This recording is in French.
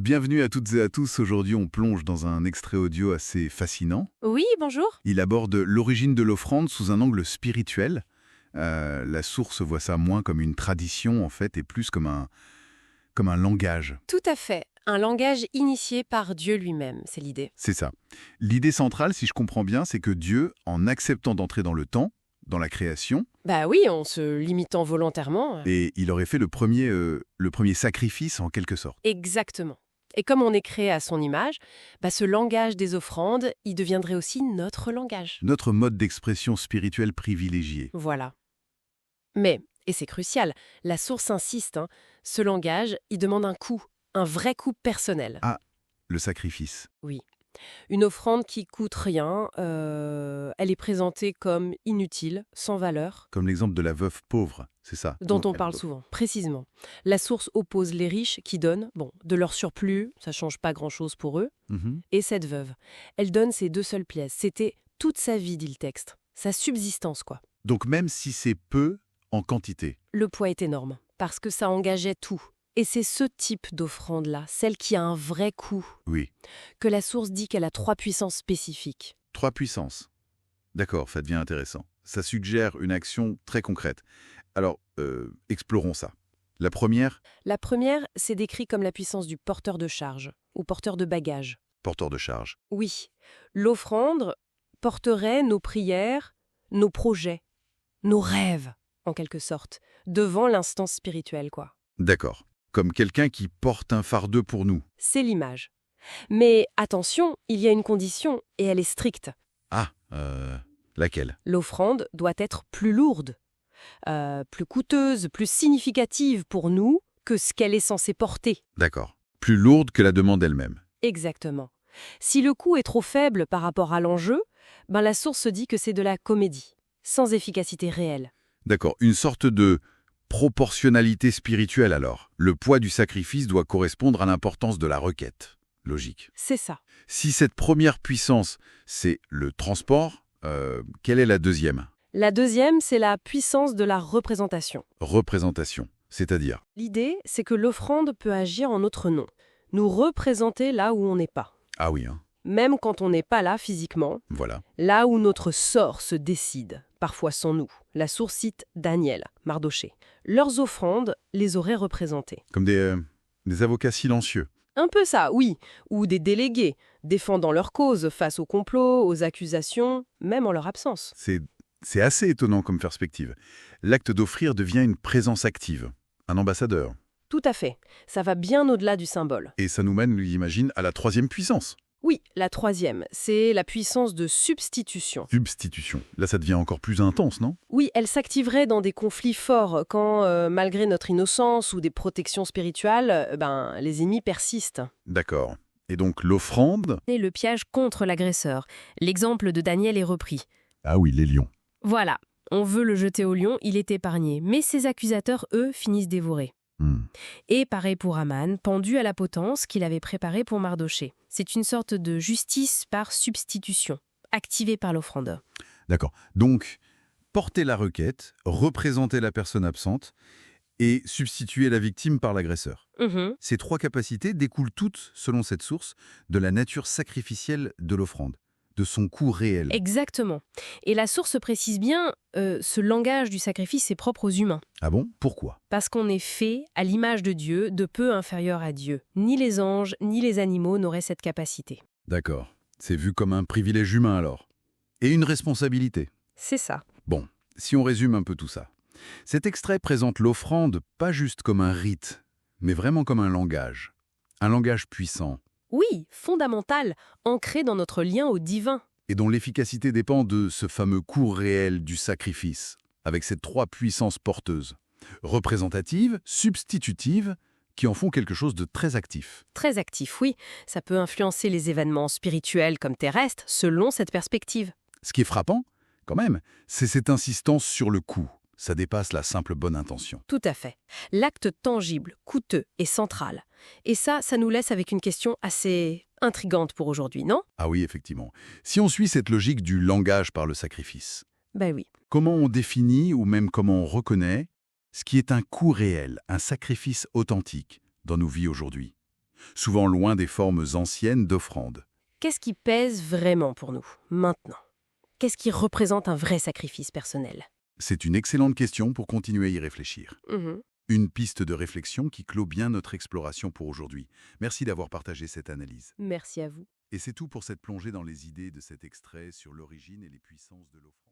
Bienvenue à toutes et à tous. Aujourd'hui, on plonge dans un extrait audio assez fascinant. Oui, bonjour. Il aborde l'origine de l'offrande sous un angle spirituel. La source voit ça moins comme une tradition, en fait, et plus comme un langage. Tout à fait. Un langage initié par Dieu lui-même, c'est l'idée. C'est ça. L'idée centrale, si je comprends bien, c'est que Dieu, en acceptant d'entrer dans le temps, dans la création, Bah oui, en se limitant volontairement. et il aurait fait le premier sacrifice en quelque sorte. Exactement. Et comme on est créé à son image, ce langage des offrandes, il deviendrait aussi notre langage. Notre mode d'expression spirituelle privilégié. Voilà. Mais, et c'est crucial, la source insiste, ce langage, il demande un coût, un vrai coût personnel. Ah, le sacrifice. Oui. Une offrande qui coûte rien, elle est présentée comme inutile, sans valeur, Comme l'exemple de la veuve pauvre, c'est ça. dont on parle souvent, précisément. La source oppose les riches qui donnent, de leur surplus, ça change pas grand-chose pour eux, Mhm. et cette veuve. Elle donne ses deux seules pièces. C'était toute sa vie, dit le texte. Sa subsistance, quoi. Donc même si c'est peu en quantité. Le poids est énorme, parce que ça engageait tout. Et c'est ce type d'offrande-là, celle qui a un vrai coût, Oui. que la source dit qu'elle a 3 puissances spécifiques. 3 puissances. D'accord, ça devient intéressant. Ça suggère une action très concrète. Alors, explorons ça. La première, La première, c'est décrit comme la puissance du porteur de charge, ou porteur de bagages. porteur de charge. Oui, l'offrande porterait nos prières, nos projets, nos rêves, en quelque sorte, devant l'instance spirituelle, quoi. D'accord. Comme quelqu'un qui porte un fardeau pour nous. C'est l'image. Mais attention, il y a une condition, et elle est stricte. Ah, laquelle? L'offrande doit être plus lourde, plus coûteuse, plus significative pour nous que ce qu'elle est censée porter. D'accord. Plus lourde que la demande elle-même. Exactement. Si le coût est trop faible par rapport à l'enjeu, la source dit que c'est de la comédie, sans efficacité réelle. D'accord. Une sorte de proportionnalité spirituelle alors. Le poids du sacrifice doit correspondre à l'importance de la requête. Logique. C'est ça. Si cette première puissance, c'est le transport, quelle est la deuxième? La deuxième, c'est la puissance de la représentation. Représentation, c'est-à-dire? L'idée, c'est que l'offrande peut agir en notre nom, nous représenter là où on n'est pas. Ah oui, hein, Même quand on n'est pas là physiquement, voilà. là où notre sort se décide, parfois sans nous. La source cite Daniel, Mardoché. Leurs offrandes les auraient représentées. Comme des avocats silencieux. Un peu ça, oui, ou des délégués, défendant leur cause face aux complots, aux accusations, même en leur absence. C'est assez étonnant comme perspective. L'acte d'offrir devient une présence active, un ambassadeur. Tout à fait, ça va bien au-delà du symbole. Et ça nous mène, j'imagine, à la troisième puissance. Oui, la troisième, c'est la puissance de substitution. Substitution. Là, ça devient encore plus intense, non? Oui, elle s'activerait dans des conflits forts quand, malgré notre innocence ou des protections spirituelles, les ennemis persistent. D'accord. Et donc l'offrande? Et le piège contre l'agresseur. L'exemple de Daniel est repris. Ah oui, les lions. Voilà, on veut le jeter au lion, il est épargné. Mais ses accusateurs, eux, finissent dévorés. Et pareil pour Aman, pendu à la potence qu'il avait préparée pour Mardoché. C'est une sorte de justice par substitution, activée par l'offrandeur. D'accord. Donc, porter la requête, représenter la personne absente et substituer la victime par l'agresseur. Ces 3 capacités découlent toutes, selon cette source, de la nature sacrificielle de l'offrande, de son coût réel. Exactement. Et la source précise bien, ce langage du sacrifice est propre aux humains. Ah bon? Pourquoi? Parce qu'on est fait à l'image de Dieu, de peu inférieur à Dieu. Ni les anges, ni les animaux n'auraient cette capacité. D'accord. C'est vu comme un privilège humain alors. Et une responsabilité. C'est ça. Bon, si on résume un peu tout ça. Cet extrait présente l'offrande pas juste comme un rite, mais vraiment comme un langage. Un langage puissant, Oui, fondamental, ancré dans notre lien au divin. et dont l'efficacité dépend de ce fameux coût réel du sacrifice, avec ces 3 puissances porteuses. Représentative, substitutive, qui en font quelque chose de très actif. Très actif, oui. Ça peut influencer les événements spirituels comme terrestres, selon cette perspective. Ce qui est frappant, quand même, c'est cette insistance sur le coût. Ça dépasse la simple bonne intention. Tout à fait. L'acte tangible, coûteux et central. Et ça nous laisse avec une question assez intrigante pour aujourd'hui, non? Ah oui, effectivement. Si on suit cette logique du langage par le sacrifice, Ben oui. comment on définit ou même comment on reconnaît ce qui est un coût réel, un sacrifice authentique dans nos vies aujourd'hui? souvent loin des formes anciennes d'offrande. Qu'est-ce qui pèse vraiment pour nous, maintenant? Qu'est-ce qui représente un vrai sacrifice personnel? C'est une excellente question pour continuer à y réfléchir. Une piste de réflexion qui clôt bien notre exploration pour aujourd'hui. Merci d'avoir partagé cette analyse. Merci à vous. Et c'est tout pour cette plongée dans les idées de cet extrait sur l'origine et les puissances de l'offrande.